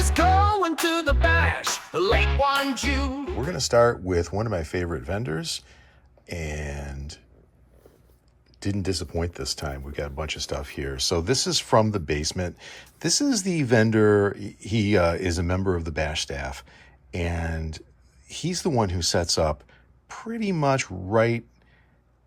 was going to the bash late one June. We're going to start with one of my favorite vendors, and didn't disappoint this time. We've got a bunch of stuff here. So this is from the basement. This is the vendor. He is a member of the bash staff, and he's the one who sets up pretty much right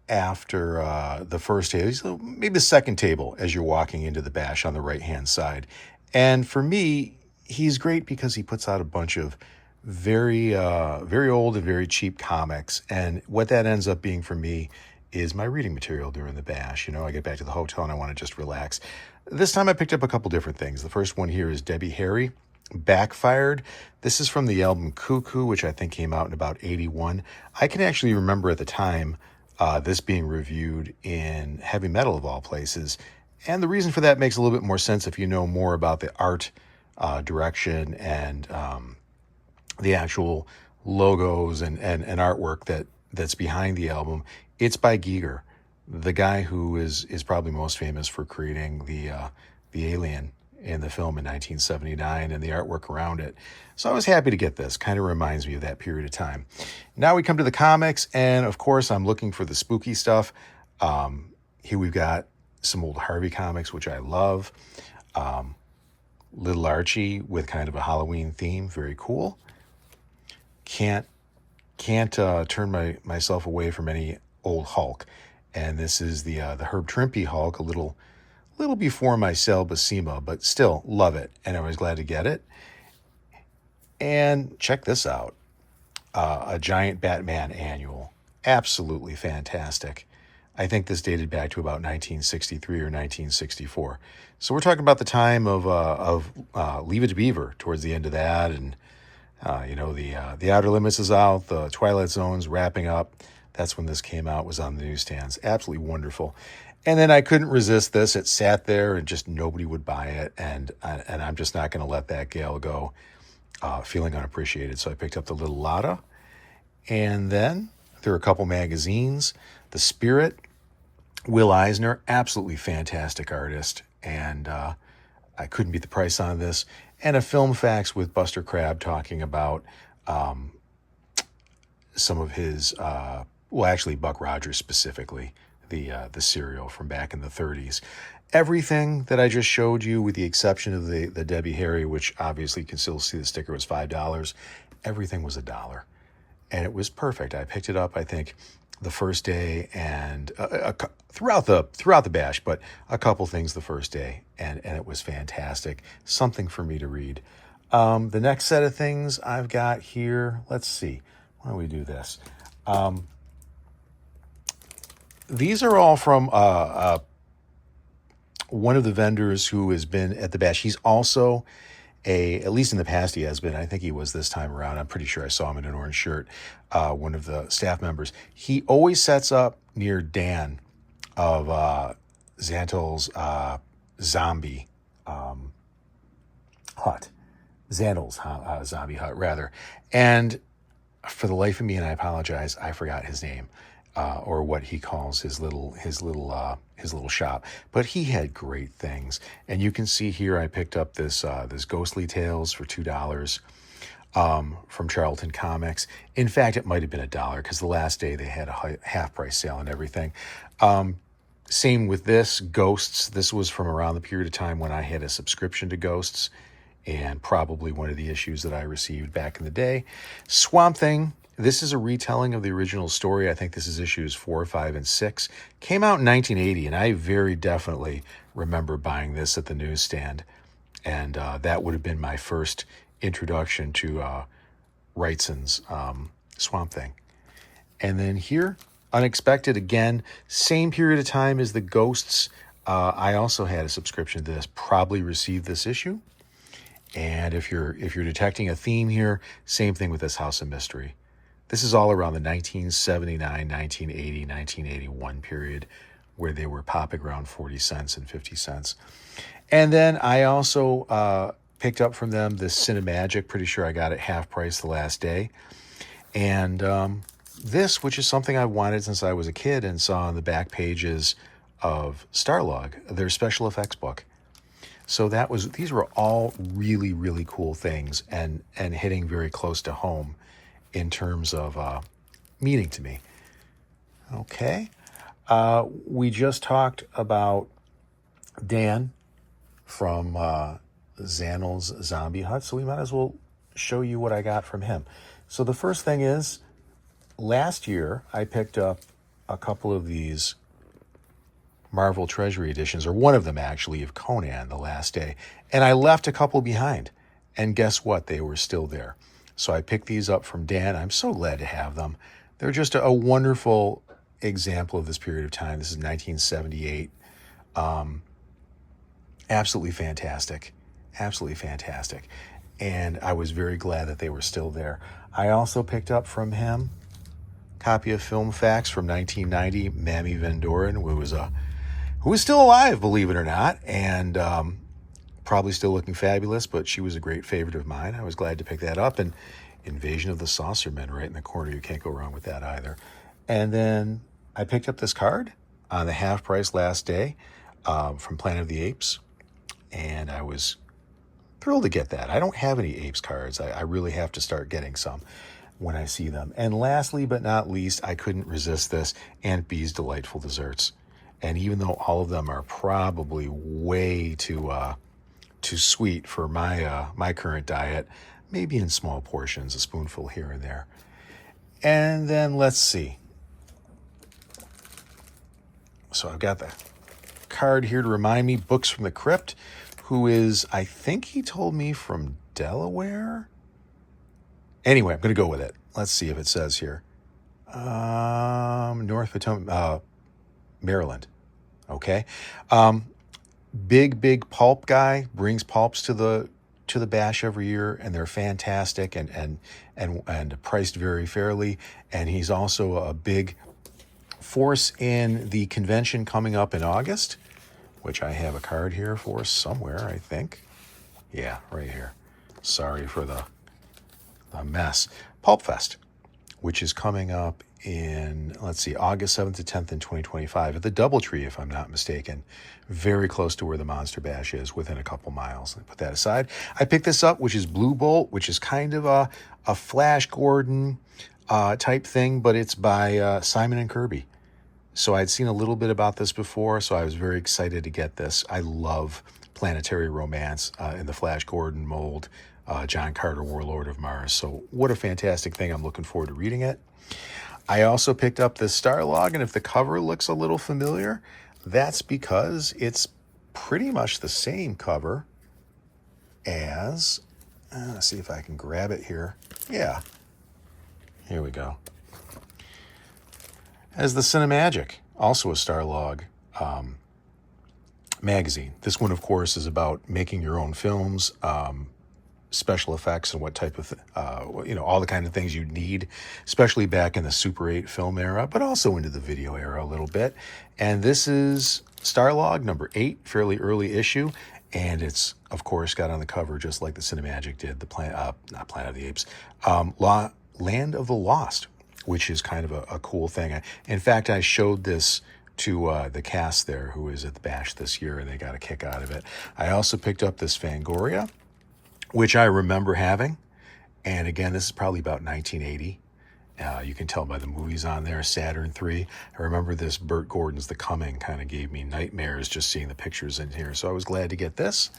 after the first table, so maybe the second table as you're walking into the bash on the right-hand side. And for me, he's great because he puts out a bunch of very old and very cheap comics. And what that ends up being for me is my reading material during the bash. You know, I get back to the hotel and I want to just relax. This time I picked up a couple different things. The first one here is Debbie Harry, Backfired. This is from the album Cuckoo, which I think came out in about 81. I can actually remember at the time this being reviewed in Heavy Metal of all places. And the reason for that makes a little bit more sense if you know more about the art direction and the actual logos and artwork that's behind the album. It's by Giger, the guy who is probably most famous for creating the alien in the film in 1979 and the artwork around it. So I was happy to get this. Kind of reminds me of that period of time. Now we come to the comics, and of course I'm looking for the spooky stuff. Here we've got some old Harvey comics, which I love. Little Archie with kind of a Halloween theme, very cool. Can't turn myself away from any old Hulk, and this is the Herb Trimpe Hulk, a little before my Sal Buscema, but still love it, and I was glad to get it. And check this out, a Giant Batman annual, absolutely fantastic. I think this dated back to about 1963 or 1964. So we're talking about the time of Leave It to Beaver, towards the end of that, and the Outer Limits is out, the Twilight Zone's wrapping up. That's when this came out, was on the newsstands. Absolutely wonderful. And then I couldn't resist this. It sat there and just nobody would buy it. And I'm just not going to let that gale go feeling unappreciated. So I picked up the Little Lotta. And then there are a couple magazines. The Spirit, Will Eisner, absolutely fantastic artist. And I couldn't beat the price on this. And a Film Facts with Buster Crabbe talking about some of his, actually Buck Rogers specifically, the serial from back in the 30s. Everything that I just showed you, with the exception of the Debbie Harry, which obviously you can still see the sticker was $5, everything was $1. And it was perfect. I picked it up, I think, the first day and throughout the bash, but a couple things the first day, and it was fantastic. Something for me to read. The next set of things I've got here, let's see. Why don't we do this? These are all from one of the vendors who has been at the bash. He's also at least in the past he has been, I think he was this time around. I'm pretty sure I saw him in an orange shirt, one of the staff members. He always sets up near Dan of Xantle's Zombie Hut. Xantle's Zombie Hut, rather. And for the life of me, and I apologize, I forgot his name. Or what he calls his little shop, but he had great things. And you can see here, I picked up this Ghostly Tales for $2 from Charlton Comics. In fact, it might have been $1 because the last day they had a half price sale and everything. Same with this Ghosts. This was from around the period of time when I had a subscription to Ghosts, and probably one of the issues that I received back in the day. Swamp Thing. This is a retelling of the original story. I think this is issues 4, 5, and 6. Came out in 1980, and I very definitely remember buying this at the newsstand. And that would have been my first introduction to Wrightson's Swamp Thing. And then here, Unexpected, again, same period of time as the Ghosts. I also had a subscription to this, probably received this issue. And if you're detecting a theme here, same thing with this House of Mystery. This is all around the 1979, 1980, 1981 period, where they were popping around 40 cents and 50 cents. And then I also picked up from them this Cinemagic. Pretty sure I got it half price the last day. And this, which is something I wanted since I was a kid and saw on the back pages of Starlog, their special effects book. So these were all really, really cool things and hitting very close to home in terms of meaning to me. Okay. We just talked about Dan from Zanel's Zombie Hut, so we might as well show you what I got from him. So the first thing is, last year I picked up a couple of these Marvel Treasury editions, or one of them actually, of Conan, The Last Day, and I left a couple behind. And guess what? They were still there. So I picked these up from Dan. I'm so glad to have them. They're just a wonderful example of this period of time. This is 1978. Absolutely fantastic. Absolutely fantastic. And I was very glad that they were still there. I also picked up from him a copy of Film Facts from 1990, Mammy Van Doren, who was still alive, believe it or not, and probably still looking fabulous, but she was a great favorite of mine. I was glad to pick that up. And Invasion of the Saucermen right in the corner. You can't go wrong with that either. And then I picked up this card on the half price last day from Planet of the Apes, and I was thrilled to get that. I don't have any Apes cards. I really have to start getting some when I see them. And lastly but not least, I couldn't resist this, Aunt Bee's Delightful Desserts. And even though all of them are probably way too sweet for my current diet, maybe in small portions, a spoonful here and there. And then let's see. So I've got the card here to remind me, Books from the Crypt, who is, I think he told me, from Delaware. Anyway, I'm going to go with it. Let's see if it says here. North Potomac, Maryland. Okay. Big pulp guy, brings pulps to the bash every year, and they're fantastic and priced very fairly. And he's also a big force in the convention coming up in August, which I have a card here for somewhere, I think. Yeah, right here. Sorry for the mess. Pulp Fest, which is coming up in, let's see, August 7th to 10th in 2025 at the Doubletree, if I'm not mistaken. Very close to where the Monster Bash is, within a couple miles. Put that aside. I picked this up, which is Blue Bolt, which is kind of a Flash Gordon type thing, but it's by Simon and Kirby. So I'd seen a little bit about this before, so I was very excited to get this. I love planetary romance in the Flash Gordon mold. John Carter, Warlord of Mars. So what a fantastic thing. I'm looking forward to reading it. I also picked up this Starlog, and if the cover looks a little familiar, that's because it's pretty much the same cover as, let's see if I can grab it here. Yeah, here we go. As the Cinemagic, also a Starlog magazine. This one, of course, is about making your own films, special effects, and what type of, all the kind of things you need, especially back in the Super 8 film era, but also into the video era a little bit. And this is Starlog number 8, fairly early issue. And it's, of course, got on the cover, just like the Cinemagic did, not Planet of the Apes, Land of the Lost, which is kind of a cool thing. In fact, I showed this to the cast there who is at the Bash this year, and they got a kick out of it. I also picked up this Fangoria, which I remember having. And again, this is probably about 1980. You can tell by the movies on there, Saturn III. I remember this Burt Gordon's The Coming kind of gave me nightmares just seeing the pictures in here. So I was glad to get this.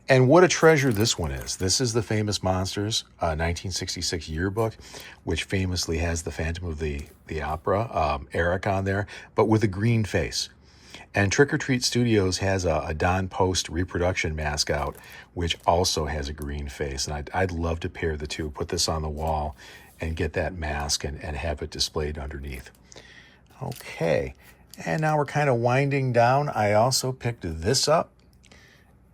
And what a treasure this one is. This is the Famous Monsters 1966 yearbook, which famously has the Phantom of the Opera, Eric on there, but with a green face. And Trick or Treat Studios has a Don Post reproduction mask out, which also has a green face. And I'd love to pair the two, put this on the wall and get that mask and have it displayed underneath. Okay, and now we're kind of winding down. I also picked this up,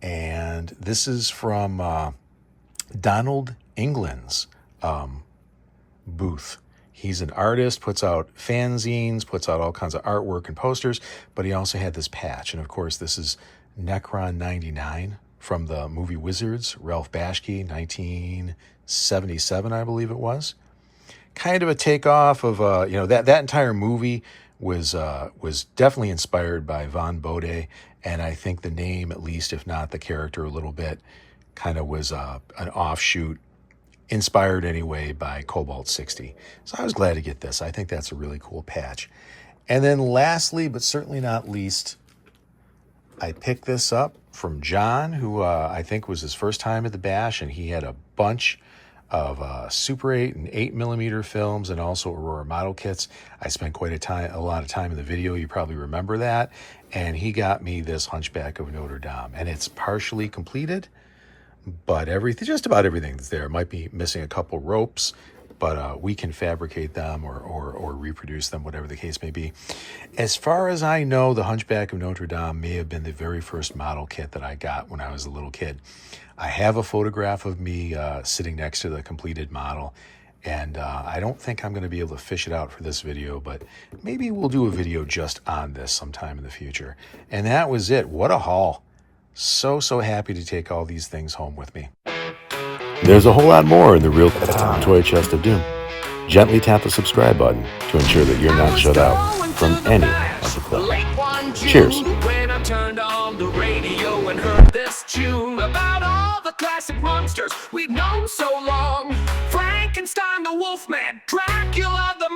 and this is from Donald England's booth. He's an artist, puts out fanzines, puts out all kinds of artwork and posters, but he also had this patch. And of course, this is Necron 99 from the movie Wizards, Ralph Bashki, 1977, I believe it was. Kind of a takeoff of, that entire movie was definitely inspired by Von Bode And I think the name, at least, if not the character a little bit, kind of was an offshoot, inspired anyway by Cobalt 60. So I was glad to get this. I think that's a really cool patch. And then lastly, but certainly not least, I picked this up from John, who I think was his first time at the Bash, and he had a bunch of Super 8 and 8mm films and also Aurora model kits. I spent quite a lot of time in the video. You probably remember that. And he got me this Hunchback of Notre Dame, and it's partially completed, but just about everything's there. It might be missing a couple ropes, but we can fabricate them or reproduce them, whatever the case may be. As far as I know, the Hunchback of Notre Dame may have been the very first model kit that I got when I was a little kid. I have a photograph of me sitting next to the completed model, and I don't think I'm going to be able to fish it out for this video, but maybe we'll do a video just on this sometime in the future. And that was it. What a haul. So happy to take all these things home with me. There's a whole lot more in the Real Toy Chest of Doom. Gently tap the subscribe button to ensure that you're not shut out from any of the clips. Cheers. When I turned on the radio and heard this tune about all the classic monsters we've known so long. Frankenstein the Wolfman, Dracula the